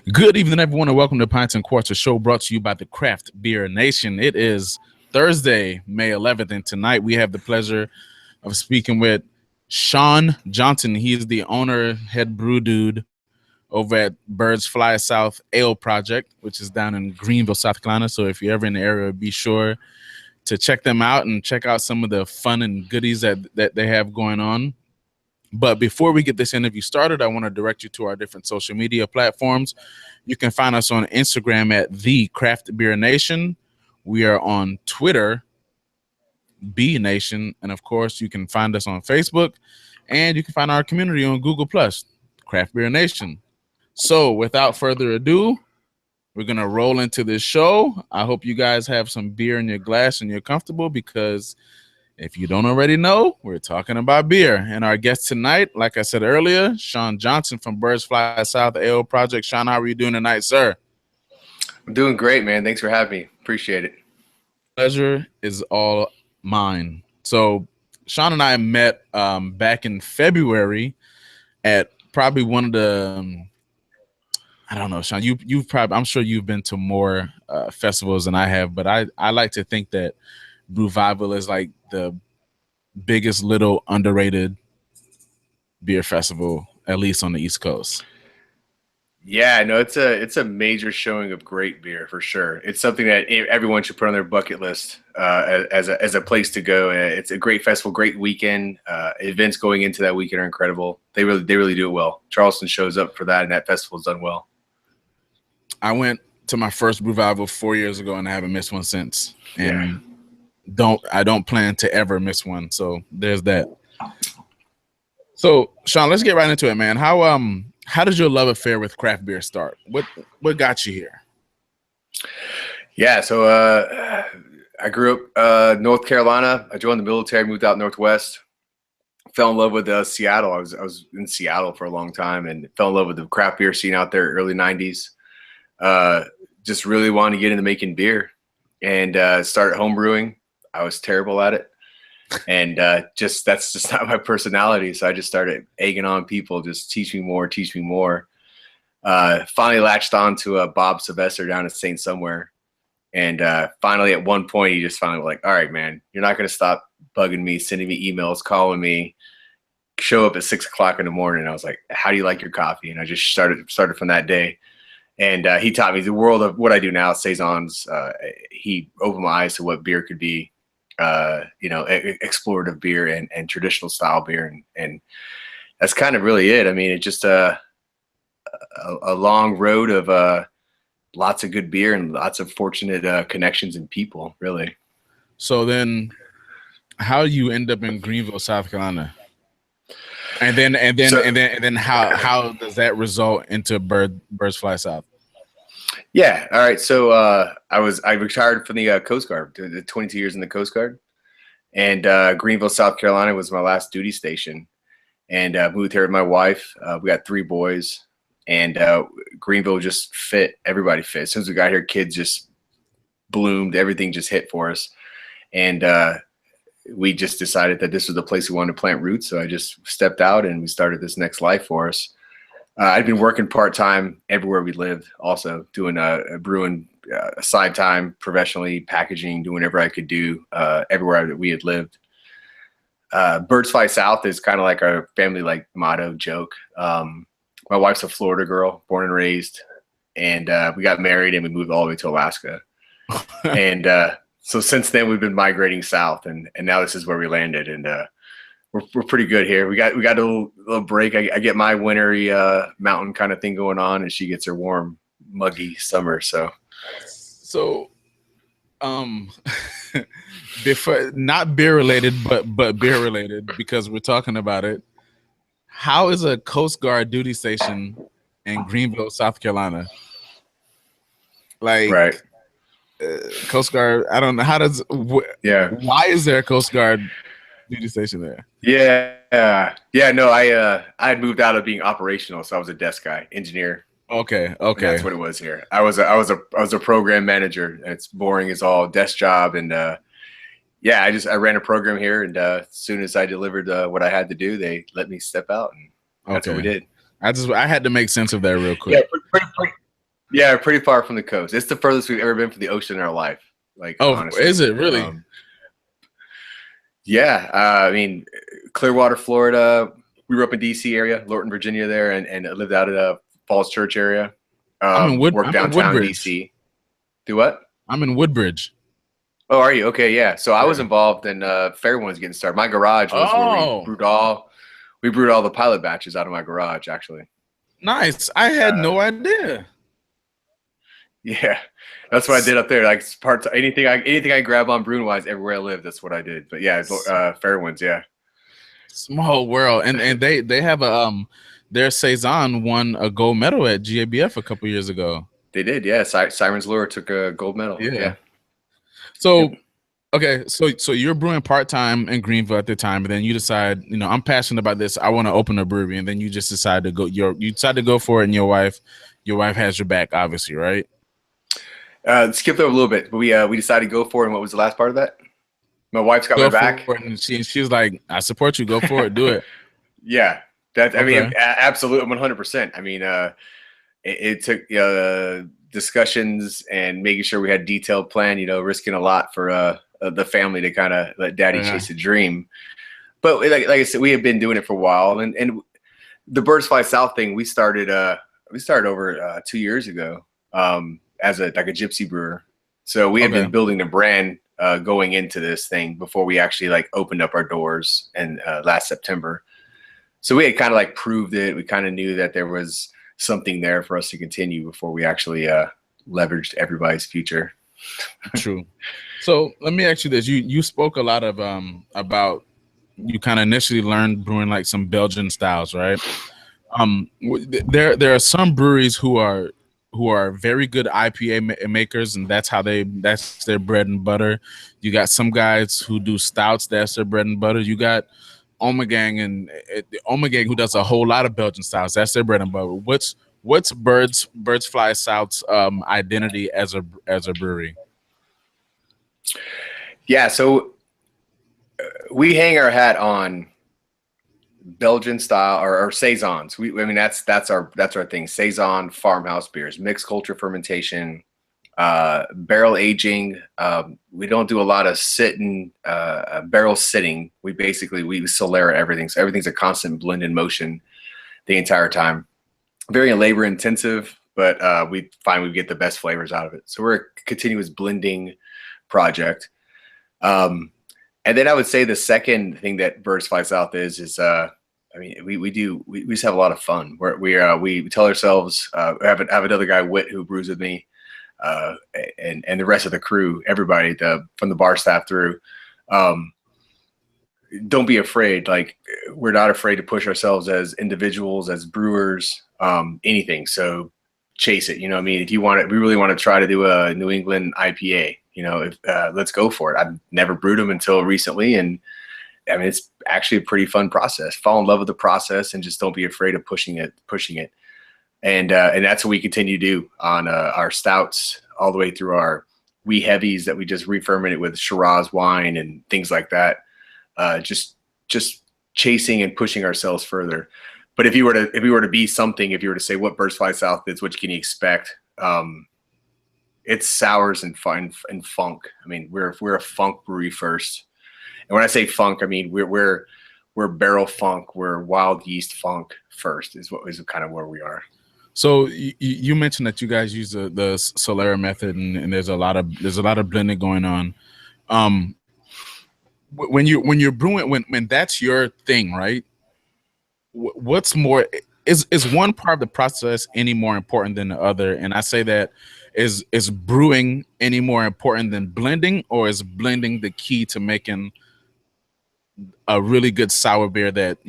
Good evening, everyone, and welcome to Pints and Quarts, a show brought to you by the Craft Beer Nation. It is Thursday, May 11th, and tonight we have the pleasure of speaking with Shawn Johnson. He is the owner, head brew dude over at Birds Fly South Ale Project, which is down in Greenville, South Carolina. So if you're ever in the area, be sure to check them out and check out some of the fun and goodies that they have going on. But before we get this interview started, I want to direct you to our different social media platforms. You can find us on Instagram at The Craft Beer Nation. We are on Twitter, B Nation. And of course, you can find us on Facebook. And you can find our community on Google+, Craft Beer Nation. So without further ado, we're going to roll into this show. I hope you guys have some beer in your glass and you're comfortable, because if you don't already know, we're talking about beer. And our guest tonight, like I said earlier, Shawn Johnson from Birds Fly South Ale Project. Shawn, how are you doing tonight, sir? I'm doing great, man. Thanks for having me. Appreciate it. Pleasure is all mine. So Shawn and I met back in February at probably one of the I don't know, Shawn, you've probably, I'm sure you've been to more festivals than I have, but I like to think that Brewvival is like the biggest little underrated beer festival, at least on the East Coast. Yeah, no, it's a major showing of great beer for sure. It's something that everyone should put on their bucket list as a place to go. It's a great festival, great weekend. Events going into that weekend are incredible. They really do it well. Charleston shows up for that, and that festival's done well. I went to my first Brewvival 4 years ago, and I haven't missed one since. And yeah. I don't plan to ever miss one. So there's that. So Shawn, let's get right into it, man. How did your love affair with craft beer start? What got you here? Yeah, so I grew up North Carolina. I joined the military, moved out Northwest, fell in love with Seattle. I was in Seattle for a long time and fell in love with the craft beer scene out there, early 90s. Just really wanted to get into making beer and started home brewing. I was terrible at it. And that's just not my personality. So I just started egging on people, just teach me more. Finally latched on to Bob Sylvester down in St. Somewhere. And finally, at one point, he just finally was like, all right, man, you're not going to stop bugging me, sending me emails, calling me, show up at 6 o'clock in the morning. I was like, how do you like your coffee? And I just started from that day. And he taught me the world of what I do now, Saisons. He opened my eyes to what beer could be. Explorative beer and traditional style beer. And that's kind of really it. I mean, it's just a long road of lots of good beer and lots of fortunate connections and people, really. So then how do you end up in Greenville, South Carolina? And then how does that result into Birds Fly South? Yeah. All right. So I retired from the Coast Guard, did 22 years in the Coast Guard, and Greenville, South Carolina was my last duty station, and moved here with my wife. We got 3 boys, and Greenville just fit. Everybody fit. As soon as we got here, kids just bloomed. Everything just hit for us, and we just decided that this was the place we wanted to plant roots. So I just stepped out, and we started this next life for us. I'd been working part-time everywhere we lived, also doing brewing side time, professionally, packaging, doing whatever I could do everywhere that we had lived. Birds Fly South is kind of like our family motto joke. My wife's a Florida girl, born and raised, and we got married and we moved all the way to Alaska. And so since then we've been migrating south, and now this is where we landed, and we're pretty good here. We got a little break. I get my wintry mountain kind of thing going on, and she gets her warm, muggy summer. So before, not beer related, but beer related, because we're talking about it. How is a Coast Guard duty station in Greenville, South Carolina? Like, right. Coast Guard, I don't know. Why is there a Coast Guard duty station there? No, I had moved out of being operational, so I was a desk guy, engineer. Okay. That's what it was here. I was a program manager. It's boring as all, desk job, and I ran a program here, and as soon as I delivered what I had to do, they let me step out, and that's what we did. I had to make sense of that real quick. Yeah, pretty far from the coast. It's the furthest we've ever been from the ocean in our life. Like, Oh, honestly. is it really? Yeah. I mean, Clearwater, Florida. We grew up in DC area, Lorton, Virginia there, and lived out in Falls Church area. Worked I'm in downtown Woodbridge. DC. Do what? I'm in Woodbridge. Oh, are you? Okay, yeah. So I was Yeah. involved in Fairwinds getting started. My garage was where Oh, we brewed all the pilot batches out of my garage, actually. nice. I had no idea. Yeah, that's what I did up there. Like anything I grab on brewing wise everywhere I lived, that's what I did. But yeah, Fairwinds, yeah. Small world, and they have their saison won a gold medal at GABF a couple years ago. They did, yeah. Siren's Lure took a gold medal. Yeah. So, okay, so you're brewing part time in Greenville at the time, and then you decide, I'm passionate about this. I want to open a brewery, and then you just decide to go. You decide to go for it, and your wife has your back, obviously, right? Skipped over a little bit, but we decided to go for it. And what was the last part of that? My wife's got my back, and she's like, "I support you. Go for it. Do it." Yeah, I mean, absolutely, 100%. I mean, it took discussions and making sure we had detailed plan. Risking a lot for the family to kind of let Daddy chase a dream. But like I said, we have been doing it for a while, and the Birds Fly South thing we started over 2 years ago. As a gypsy brewer. So we had been building the brand going into this thing before we actually opened up our doors in last September. So we had kind of proved it. We kind of knew that there was something there for us to continue before we actually leveraged everybody's future. True. So let me ask you this. You spoke a lot of about you kind of initially learned brewing some Belgian styles, right? There are some breweries who are very good IPA makers, and that's their bread and butter. You got some guys who do stouts, that's their bread and butter. You got Omegang and Omegang who does a whole lot of Belgian styles. That's their bread and butter. What's Birds Fly South's identity as a brewery? Yeah, so we hang our hat on Belgian style or saisons. That's our thing. Saison farmhouse beers, mixed culture fermentation, barrel aging. We don't do a lot of barrel sitting. We Solera everything. So everything's a constant blend in motion the entire time. Very labor intensive, but we find we get the best flavors out of it. So we're a continuous blending project. And then I would say the second thing that Birds Fly South is we just have a lot of fun. We tell ourselves, have another guy, Whit, who brews with me, and the rest of the crew, everybody from the bar staff through. Don't be afraid. We're not afraid to push ourselves as individuals, as brewers, anything. So chase it. If you want it, we really want to try to do a New England IPA. Let's go for it. I've never brewed them until recently, and it's actually a pretty fun process. Fall in love with the process and just don't be afraid of pushing it. And that's what we continue to do on our stouts all the way through our wee heavies that we just re-fermented with Shiraz wine and things like that. Just chasing and pushing ourselves further. But if you were to say what Birds Fly South is, what can you expect? It's sours and fun and funk. We're a funk brewery first. And when I say funk, we're barrel funk, we're wild yeast funk first is kind of where we are. So you mentioned that you guys use the Solera method, and there's a lot of blending going on. When you're brewing, when that's your thing, right? What's more is one part of the process any more important than the other? And I say that is brewing any more important than blending, or is blending the key to making a really good sour beer that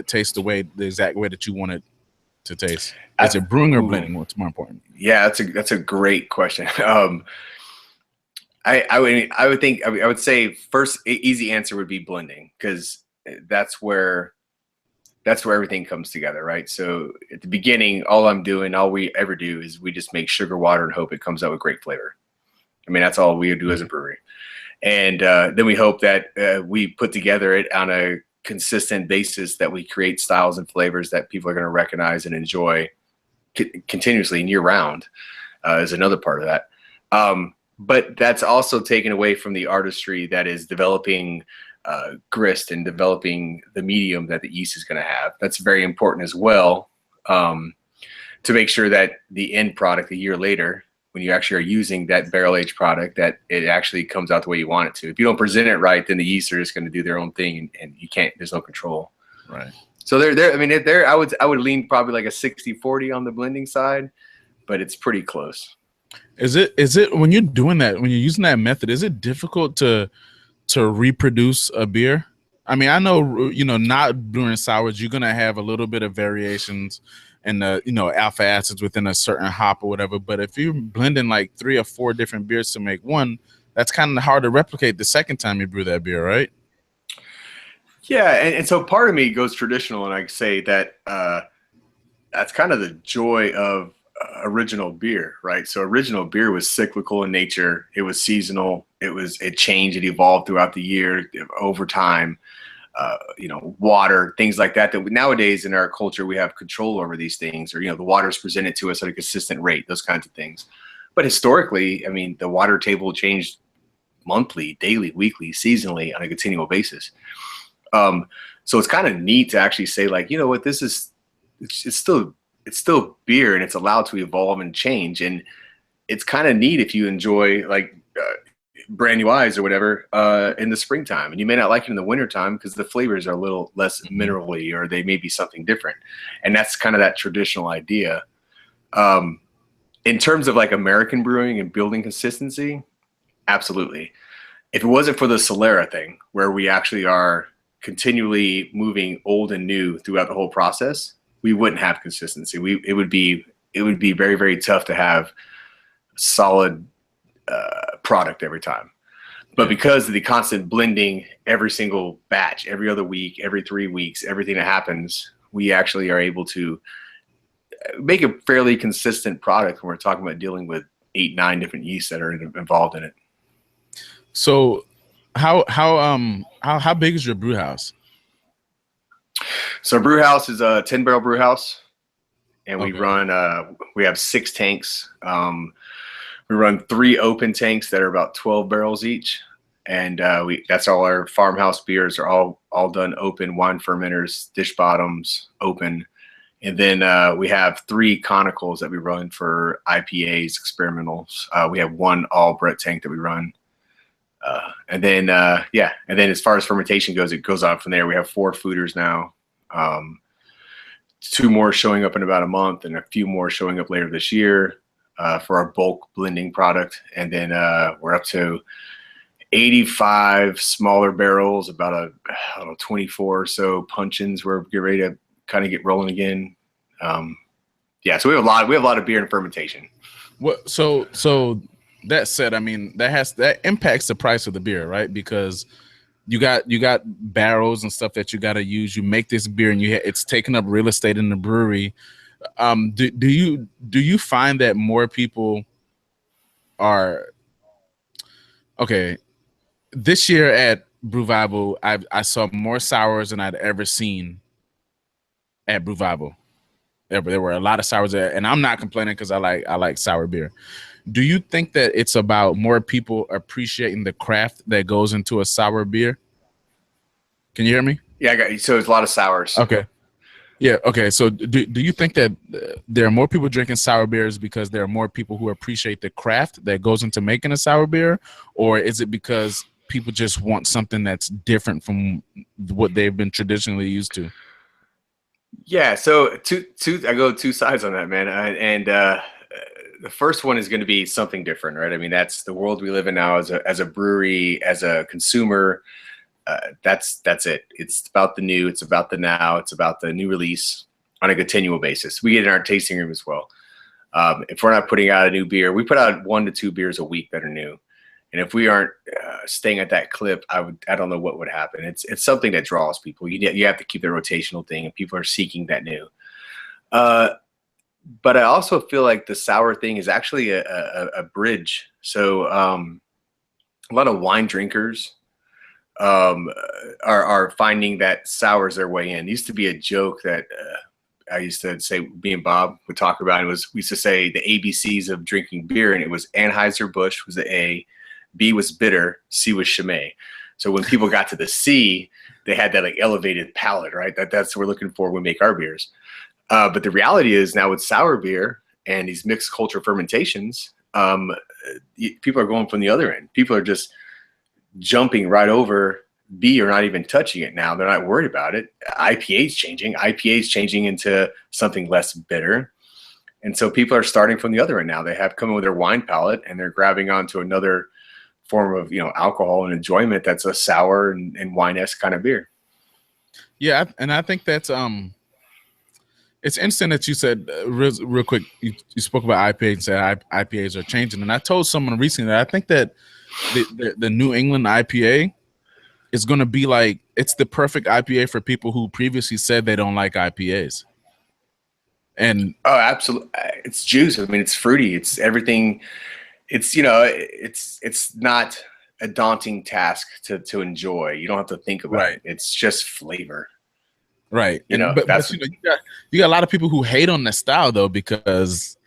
tastes the exact way that you want it to taste? Is it brewing or blending? What's more important? Yeah, that's a great question. I would say first easy answer would be blending, because that's where everything comes together, right? So at the beginning, all we ever do is we just make sugar water and hope it comes out with great flavor. That's all we do as a brewery. And then we hope that we put together it on a consistent basis, that we create styles and flavors that people are going to recognize and enjoy continuously and year round. is another part of that. But that's also taken away from the artistry that is developing grist and developing the medium that the yeast is going to have. That's very important as well, to make sure that the end product a year later, when you actually are using that barrel aged product, that it actually comes out the way you want it to. If you don't present it right, then the yeast are just going to do their own thing, and you can't. There's no control. Right. So they're. I mean, I would lean probably like a 60-40 on the blending side, but it's pretty close. Is it when you're doing that, when you're using that method, is it difficult to reproduce a beer? I mean, I know, not brewing sours, you're gonna have a little bit of variations in the alpha acids within a certain hop or whatever. But if you're blending like 3 or 4 different beers to make one, that's kind of hard to replicate the second time you brew that beer, right? Yeah, and so part of me goes traditional, and I say that that's kind of the joy of original beer, right? So original beer was cyclical in nature. It was seasonal. It changed. It evolved throughout the year, over time. Water, things like that. That nowadays in our culture we have control over these things, or the water is presented to us at a consistent rate. Those kinds of things. But historically, I mean, the water table changed monthly, daily, weekly, seasonally on a continual basis. So it's kind of neat to actually say, like, what, this is, it's still beer, and it's allowed to evolve and change. And it's kind of neat if you enjoy like brand new eyes or whatever in the springtime, and you may not like it in the wintertime because the flavors are a little less minerally, or they may be something different. And that's kind of that traditional idea. In terms of like American brewing and building consistency, absolutely. If it wasn't for the Solera thing, where we actually are continually moving old and new throughout the whole process, we wouldn't have consistency. It would be very, very tough to have solid product every time. But because of the constant blending, every single batch, every other week, every 3 weeks, everything that happens, we actually are able to make a fairly consistent product when we're talking about dealing with 8, 9 different yeasts that are involved in it. So how big is your brew house? So brew house is a 10-barrel brew house, and we Okay. run we have 6 tanks. We run 3 open tanks that are about 12 barrels each, and that's all our farmhouse beers are all done open. Wine fermenters, dish bottoms, open. And then we have 3 conicals that we run for IPAs, experimentals. We have 1 all Brett tank that we run. And then as far as fermentation goes, it goes on from there. We have 4 fooders now. 2 more showing up in about a month, and a few more showing up later this year for our bulk blending product. And then we're up to 85 smaller barrels, about 24 or so punch-ins. We're getting ready to kind of get rolling again. So we have a lot of beer and fermentation. What so that said, I mean, that impacts the price of the beer, right? Because you got barrels and stuff that you got to use. You make this beer, and it's taking up real estate in the brewery. Do you find that more people are okay? This year at Brewvival, I saw more sours than I'd ever seen at Brewvival. There were a lot of sours there, and I'm not complaining because I like sour beer. Do you think that it's about more people appreciating the craft that goes into a sour beer? Can you hear me? Yeah, I got you. So there's a lot of sours. Okay. Yeah. Okay. So do you think that there are more people drinking sour beers because there are more people who appreciate the craft that goes into making a sour beer, or is it because people just want something that's different from what they've been traditionally used to? Yeah. So I go 2 sides on that, man. The first one is going to be something different, right? I mean, that's the world we live in now as a brewery, as a consumer. That's it. It's about the new. It's about the now. It's about the new release on a continual basis. We get in our tasting room as well. If we're not putting out a new beer, we put out 1 to 2 beers a week that are new. And if we aren't staying at that clip, I don't know what would happen. It's something that draws people. You have to keep the rotational thing, and people are seeking that new. But I also feel like the sour thing is actually a bridge. So a lot of wine drinkers are finding that sour is their way in. It used to be a joke that I used to say, me and Bob would talk about, we used to say the ABCs of drinking beer, and it was Anheuser-Busch was the A, B was bitter, C was Chimay. So when people got to the C, they had that like elevated palate, right? That's what we're looking for when we make our beers. But the reality is now with sour beer and these mixed culture fermentations, people are going from the other end. People are just jumping right over B or not even touching it now. They're not worried about it. IPA's changing into something less bitter. And so people are starting from the other end now. They have come in with their wine palate and they're grabbing onto another form of, alcohol and enjoyment that's a sour and wine-esque kind of beer. Yeah, and I think that's it's interesting that you said real quick. You spoke about IPAs and said IPAs are changing, and I told someone recently that I think that the New England IPA is going to be like, it's the perfect IPA for people who previously said they don't like IPAs. And absolutely, it's juice. I mean, it's fruity. It's everything. It's it's not a daunting task to enjoy. You don't have to think about it. It's just flavor. Right. But you got a lot of people who hate on that style though, because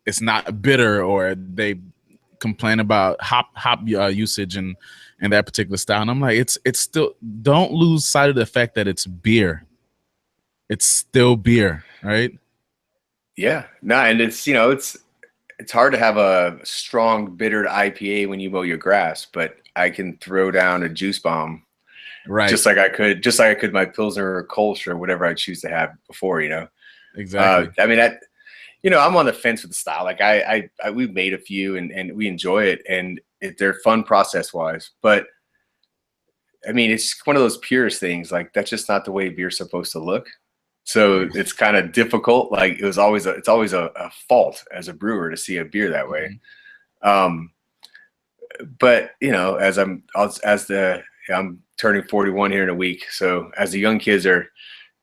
it's not bitter, or they complain about hop usage and that particular style. And I'm like, it's still, don't lose sight of the fact that it's beer. It's still beer, right? Yeah. No, and it's it's hard to have a strong bittered IPA when you mow your grass, but I can throw down a juice bomb. Right. Just like I could my Pilsner or Kolsch or whatever I choose to have before, Exactly. I mean, I'm on the fence with the style. Like we've made a few and we enjoy it, and they're fun process wise, but I mean, it's one of those purist things. Like that's just not the way beer's supposed to look. So it's kind of difficult. Like it's always a fault as a brewer to see a beer that way. But I'm turning 41 here in a week. So as the young kids are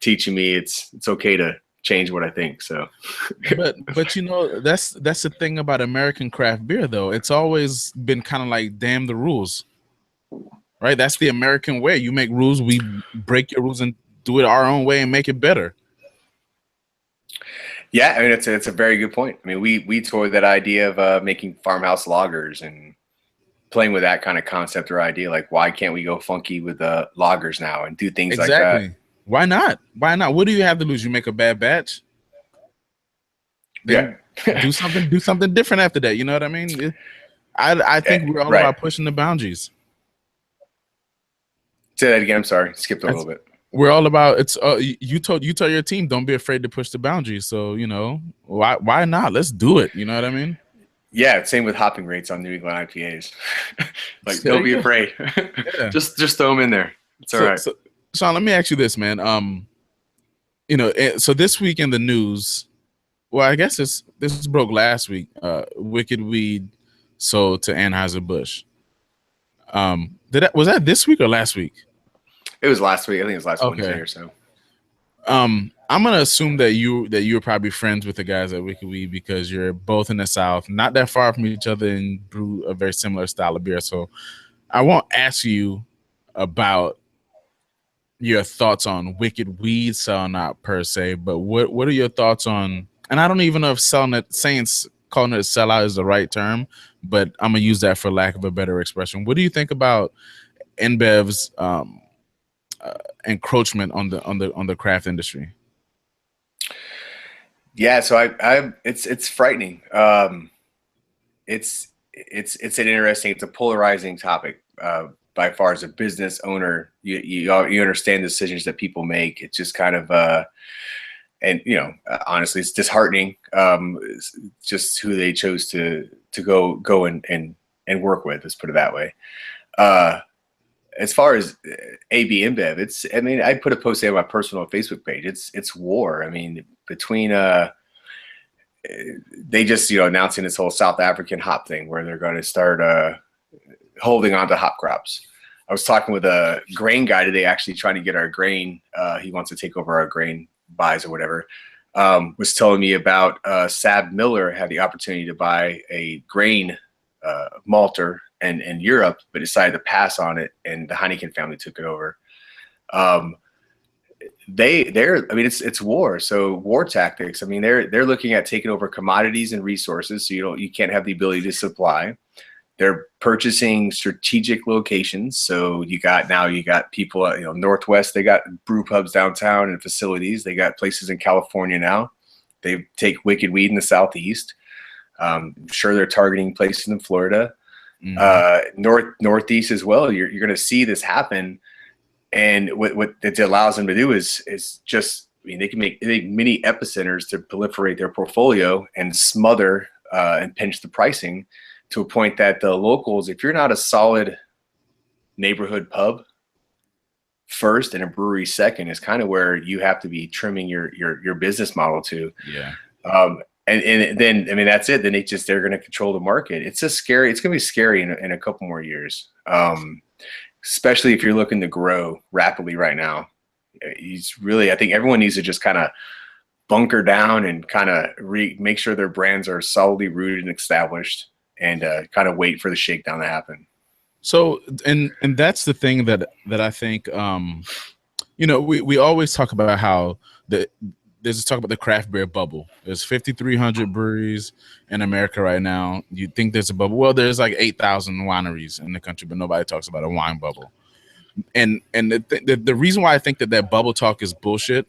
teaching me, it's okay to change what I think. So, but that's the thing about American craft beer though. It's always been kind of like, damn the rules, right? That's the American way. You make rules, we break your rules and do it our own way and make it better. Yeah, I mean, it's a very good point. I mean, we toured that idea of making farmhouse lagers and playing with that kind of concept or idea. Like, why can't we go funky with the lagers now and do things like that? Why not? Why not? What do you have to lose? You make a bad batch? Then do something different after that. You know what I mean? I think we're all about pushing the boundaries. Say that again. I'm sorry. Skipped a little bit. We're all about you told your team, don't be afraid to push the boundaries. So, why not? Let's do it. You know what I mean? Yeah, same with hopping rates on New England IPAs. Like, don't be afraid. Yeah. just throw them in there. It's all right. So, Shawn, let me ask you this, man. So this week in the news, well, I guess this broke last week. Wicked Weed sold to Anheuser-Busch. Was that this week or last week? It was last week. I think it was last Wednesday or so. I'm gonna assume that you're probably friends with the guys at Wicked Weed because you're both in the South, not that far from each other, and brew a very similar style of beer. So I won't ask you about your thoughts on Wicked Weed selling out per se, but what are your thoughts on? And I don't even know if calling it a sellout is the right term, but I'm gonna use that for lack of a better expression. What do you think about InBev's encroachment on the craft industry? Yeah, so it's frightening. It's it's a polarizing topic. By far, as a business owner, you understand the decisions that people make. It's just kind of honestly, it's disheartening. Just who they chose to go and work with. Let's put it that way. As far as AB InBev, I put a post there on my personal Facebook page. It's war. I mean, between they just announcing this whole South African hop thing where they're going to start holding on to hop crops. I was talking with a grain guy today, actually trying to get our grain. He wants to take over our grain buys or whatever. Was telling me about Sab Miller had the opportunity to buy a grain malter in Europe, but decided to pass on it, and the Heineken family took it over. I mean, it's war. So war tactics. I mean, they're looking at taking over commodities and resources. So you can't have the ability to supply. They're purchasing strategic locations. So you got people, Northwest, they got brew pubs downtown and facilities. They got places in California now. They take wicked weed in the Southeast. I'm sure they're targeting places in Florida, Northeast as well. You're going to see this happen. And what it allows them to do is just, I mean, they can make mini epicenters to proliferate their portfolio and smother and pinch the pricing to a point that the locals, if you're not a solid neighborhood pub first and a brewery second, is kind of where you have to be trimming your business model to. Yeah. And then, I mean, that's it. Then they're going to control the market. It's just scary. It's going to be scary in a couple more years. Especially if you're looking to grow rapidly right now. I think everyone needs to just kind of bunker down and kind of make sure their brands are solidly rooted and established, and kind of wait for the shakedown to happen. So, and that's the thing that I think, we always talk about how there's talk about the craft beer bubble. There's 5,300 breweries in America right now. You think there's a bubble? Well, there's like 8,000 wineries in the country, but nobody talks about a wine bubble. And the reason why I think that bubble talk is bullshit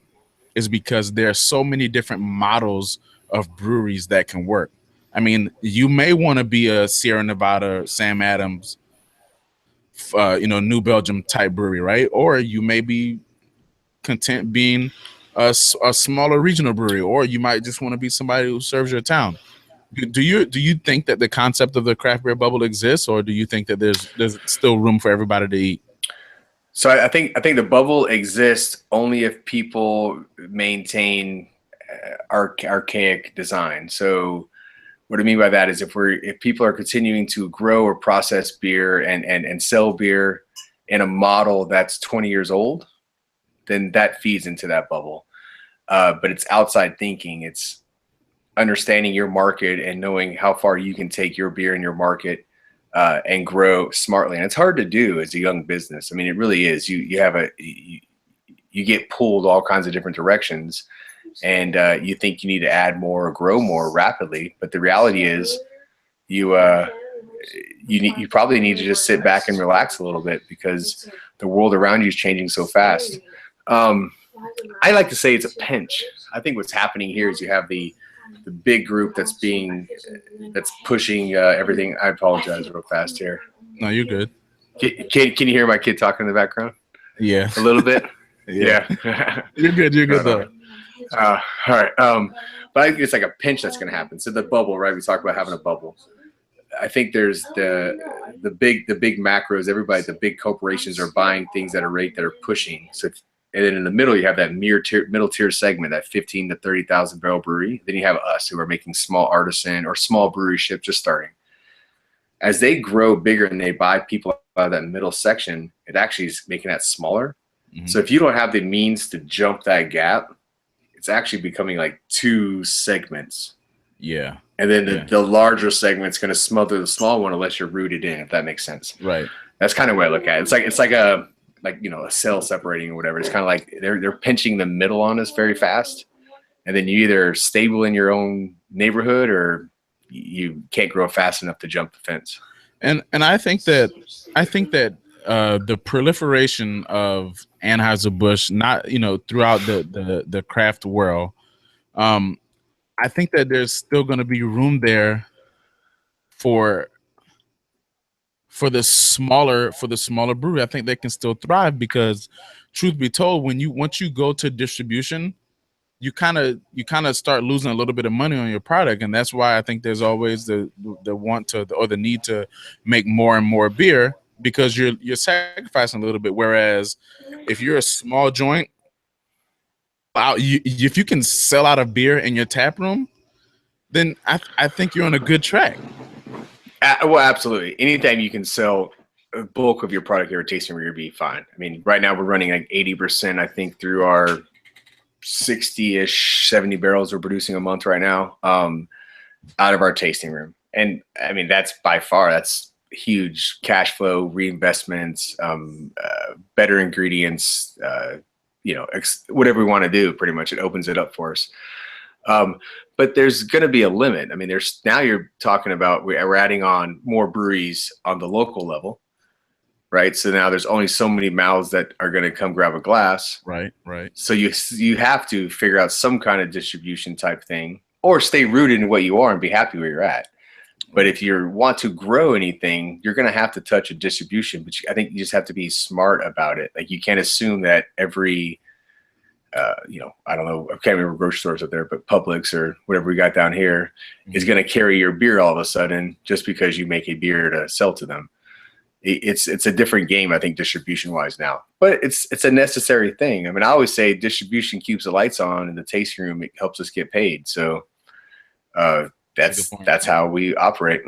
is because there are so many different models of breweries that can work. I mean, you may want to be a Sierra Nevada, Sam Adams, New Belgium type brewery, right? Or you may be content being a smaller regional brewery, or you might just want to be somebody who serves your town. Do you think that the concept of the craft beer bubble exists, or do you think that there's still room for everybody to eat? So I think the bubble exists only if people maintain archaic design. So what I mean by that is if people are continuing to grow or process beer and sell beer in a model that's 20 years old, then that feeds into that bubble. But it's outside thinking. It's understanding your market and knowing how far you can take your beer in your market and grow smartly. And it's hard to do as a young business. I mean, it really is. You get pulled all kinds of different directions, and you think you need to add more or grow more rapidly. But the reality is you probably need to just sit back and relax a little bit, because the world around you is changing so fast. I like to say it's a pinch. I think what's happening here is you have the big group that's pushing everything. I apologize real fast here. No, you're good. Can you hear my kid talking in the background? Yeah, a little bit. Yeah. You're good though. All right. But I think it's like a pinch that's going to happen. So the bubble, right? We talked about having a bubble. I think there's the big macros. Everybody, the big corporations are buying things at a rate that are pushing. So, and then in the middle, you have that middle tier segment, that 15 to 30,000 barrel brewery. Then you have us, who are making small artisan or small brewery ship just starting. As they grow bigger and they buy people out of that middle section, it actually is making that smaller. Mm-hmm. So if you don't have the means to jump that gap, it's actually becoming like two segments. Yeah. And then the larger segment's going to smother the small one unless you're rooted in, if that makes sense. Right. That's kind of what I look at it. It's like a cell separating or whatever. It's kind of like they're pinching the middle on us very fast. And then you either stable in your own neighborhood or you can't grow fast enough to jump the fence. And I think that the proliferation of Anheuser-Busch, not throughout the craft world, I think that there's still going to be room there for the smaller brewery. I think they can still thrive, because truth be told, once you go to distribution, you kind of start losing a little bit of money on your product. And that's why I think there's always the want to, or the need to make more and more beer, because you're sacrificing a little bit. Whereas if you're a small joint, if you can sell out of beer in your tap room, then I think you're on a good track. Well, absolutely. Anytime you can sell a bulk of your product or tasting room, you'll be fine. I mean, right now we're running like 80%, I think, through our 60-ish, 70 barrels we're producing a month right now, out of our tasting room. And I mean, that's huge cash flow, reinvestments, better ingredients, whatever we want to do. Pretty much, it opens it up for us. But there's going to be a limit. I mean, now you're talking about we're adding on more breweries on the local level, right? So now there's only so many mouths that are going to come grab a glass. Right. So you have to figure out some kind of distribution type thing, or stay rooted in what you are and be happy where you're at. But if you want to grow anything, you're going to have to touch a distribution. But I think you just have to be smart about it. Like, you can't assume that every I don't know, I can't remember grocery stores up there, but Publix or whatever we got down here is going to carry your beer all of a sudden just because you make a beer to sell to them. It's a different game, I think, distribution wise now, but it's a necessary thing. I mean, I always say distribution keeps the lights on, and the tasting room, it helps us get paid. So that's how we operate.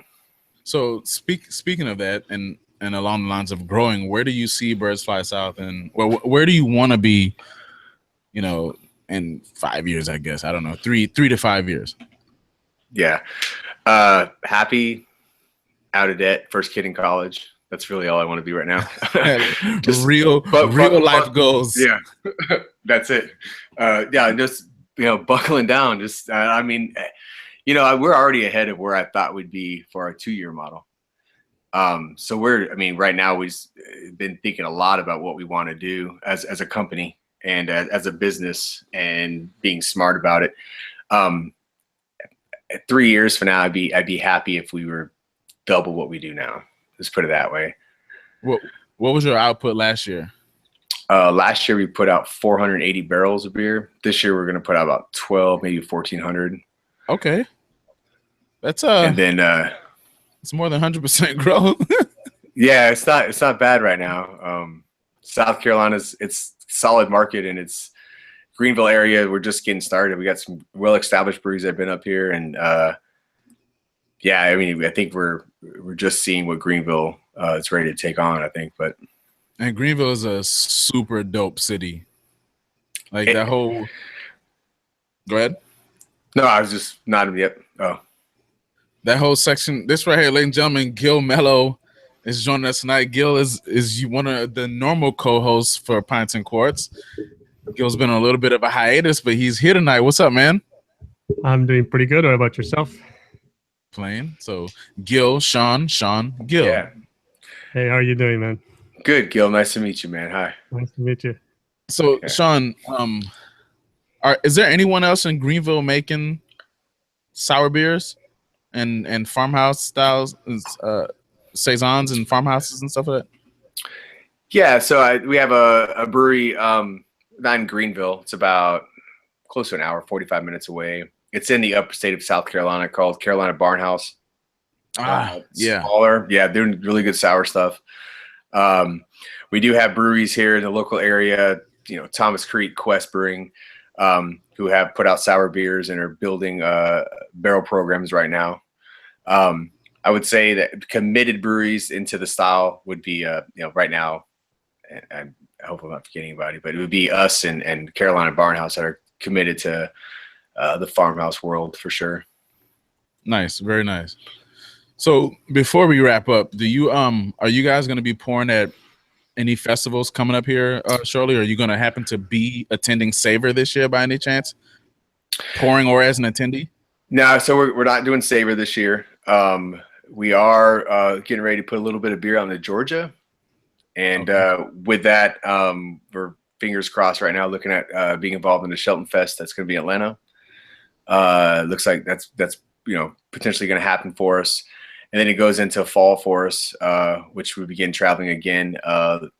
So speaking of that, and along the lines of growing, where do you see Birds Fly South, and where do you want to be, in 5 years, I guess? I don't know, 3 to 5 years. Yeah. Happy, out of debt, first kid in college. That's really all I want to be right now. Just real life goals. Yeah. That's it. Just, buckling down. Just, we're already ahead of where I thought we'd be for our 2-year model. So right now we've been thinking a lot about what we want to do as a company and as a business, and being smart about it. 3 years from now, I'd be happy if we were double what we do now. Let's put it that way. What was your output last year? Last year we put out 480 barrels of beer. This year we're going to put out about 12, maybe 1,400. Okay, that's and then it's more than 100% growth. Yeah, it's not bad right now. South Carolina's, it's solid market, and it's Greenville area. We're just getting started. We got some well-established breweries that have been up here, and I think we're just seeing what Greenville is ready to take on, I think. And Greenville is a super dope city. Like that whole. Go ahead. No, I was just nodding. Yep. Oh. That whole section. This right here, ladies and gentlemen, Gil Mello is joining us tonight. Gil is one of the normal co-hosts for Pints and Quarts. Gil's been on a little bit of a hiatus, but he's here tonight. What's up, man? I'm doing pretty good. What about yourself? Playing. So Gil, Shawn, Gil. Yeah. Hey, how are you doing, man? Good, Gil. Nice to meet you, man. Hi. Nice to meet you. So, Shawn, is there anyone else in Greenville making sour beers and farmhouse styles, saisons and farmhouses and stuff like that? Yeah, so we have a brewery not in Greenville. It's about close to an hour, 45 minutes away. It's in the upper state of South Carolina, called Carolina Barnhouse. Yeah. Smaller. Yeah, doing really good sour stuff. We do have breweries here in the local area, Thomas Creek, Quest Brewing, who have put out sour beers and are building barrel programs right now. I would say that committed breweries into the style would be, right now, and I hope I'm not forgetting anybody, but it would be us and Carolina Barnhouse that are committed to the farmhouse world for sure. Nice. Very nice. So before we wrap up, are you guys going to be pouring at any festivals coming up here shortly? Are you going to happen to be attending Savor this year by any chance? Pouring or as an attendee? No, so we're not doing Savor this year. We are getting ready to put a little bit of beer on the Georgia. And with that, we're fingers crossed right now looking at being involved in the Shelton Fest that's going to be in Atlanta. Looks like that's potentially going to happen for us. And then it goes into fall for us, which we begin traveling again,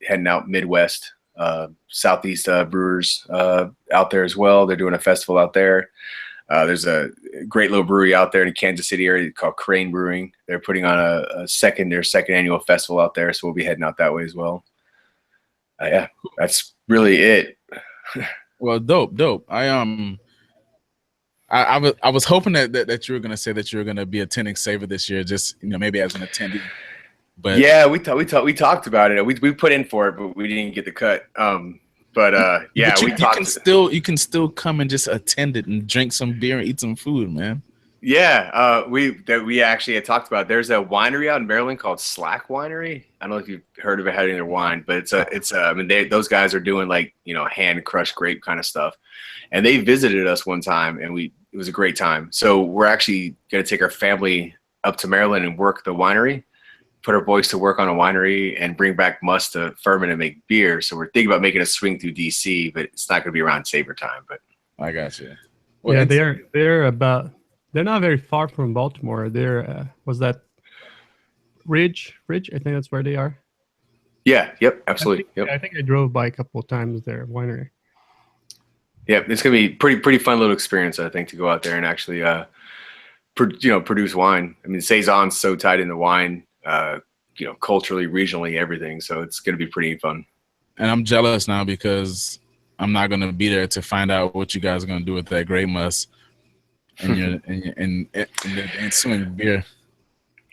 heading out Midwest, Southeast brewers out there as well. They're doing a festival out there. There's a great little brewery out there in the Kansas City area called Crane Brewing. They're putting on their second annual festival out there, so we'll be heading out that way as well. Yeah, that's really it. Well, dope. I was hoping that you were gonna say that you were gonna be attending Savor this year, just maybe as an attendee. But yeah, we talked about it. We put in for it, but we didn't get the cut. But you can still come and just attend it and drink some beer and eat some food, man. Yeah, we actually had talked about. There's a winery out in Maryland called Slack Winery. I don't know if you've heard of it having their wine, but I mean, those guys are doing like hand crushed grape kind of stuff, and they visited us one time, and it was a great time. So we're actually gonna take our family up to Maryland and work the winery, put our boys to work on a winery, and bring back must to ferment and make beer. So we're thinking about making a swing through DC, but it's not gonna be around Saber time. But I got you. Well, yeah, they're not very far from Baltimore. They're was that Ridge? I think that's where they are. yeah, yep, absolutely. I think I drove by a couple of times there, winery. Yeah, it's gonna be pretty fun little experience, I think, to go out there and actually produce wine. I mean, saison's so tied into wine, culturally, regionally, everything. So it's gonna be pretty fun. And I'm jealous now because I'm not gonna be there to find out what you guys are gonna do with that grape must and your and the ensuing beer.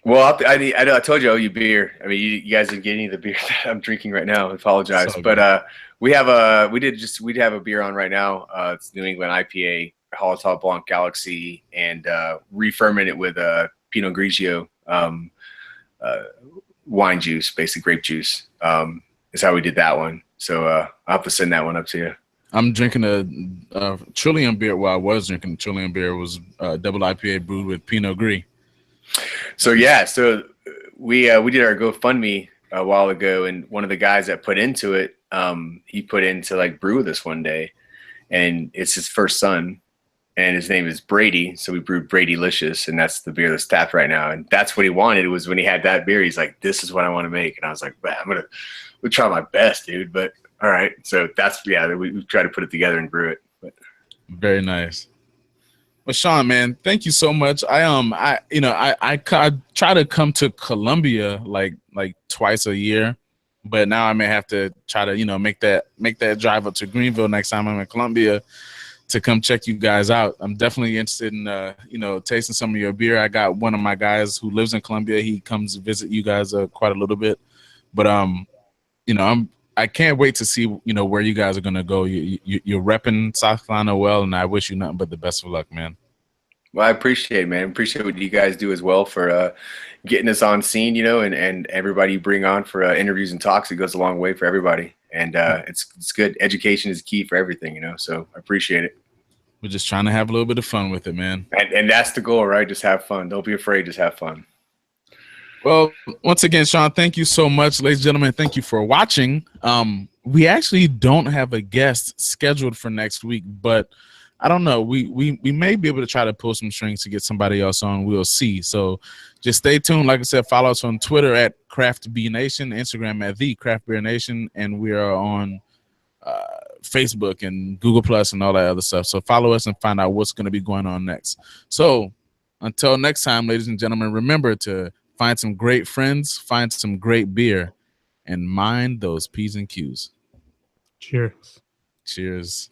Well, I told you I owe you beer. I mean, you guys didn't get any of the beer that I'm drinking right now. I apologize, So but we have a beer on right now. It's New England IPA, Holocaust Blanc Galaxy, and re-ferment it with Pinot Grigio wine juice, basically grape juice. Is how we did that one. So I'll have to send that one up to you. I'm drinking a Trillium beer. Well, I was drinking Trillium beer. It was double IPA brewed with Pinot Gris. So yeah, we did our GoFundMe a while ago, and one of the guys that put into it, he put in to like brew this one day, and it's his first son, and his name is Brady. So we brewed Bradylicious, and that's the beer that's tapped right now. And that's what he wanted. It was when he had that beer, he's like, "This is what I want to make," and I was like, "Man, we'll try my best, dude." But all right, so we try to put it together and brew it. But. Very nice. Well, Shawn, man, thank you so much. I try to come to Columbia like twice a year, but now I may have to try to make that drive up to Greenville next time I'm in Columbia to come check you guys out. I'm definitely interested in tasting some of your beer. I got one of my guys who lives in Columbia. He comes visit you guys quite a little bit, but I can't wait to see where you guys are gonna go. You're repping South Carolina well, and I wish you nothing but the best of luck, man. Well, I appreciate it, man. Appreciate what you guys do as well for getting us on scene, and everybody you bring on for interviews and talks. It goes a long way for everybody, and it's good. Education is key for everything, So I appreciate it. We're just trying to have a little bit of fun with it, man. And that's the goal, right? Just have fun. Don't be afraid. Just have fun. Well, once again, Shawn, thank you so much. Ladies and gentlemen, thank you for watching. We actually don't have a guest scheduled for next week, but I don't know. We may be able to try to pull some strings to get somebody else on. We'll see. So just stay tuned. Like I said, follow us on Twitter at CraftBNation, Instagram at The Craft Beer Nation, and we are on Facebook and Google Plus and all that other stuff. So follow us and find out what's going to be going on next. So until next time, ladies and gentlemen, remember to find some great friends, find some great beer, and mind those P's and Q's. Cheers. Cheers.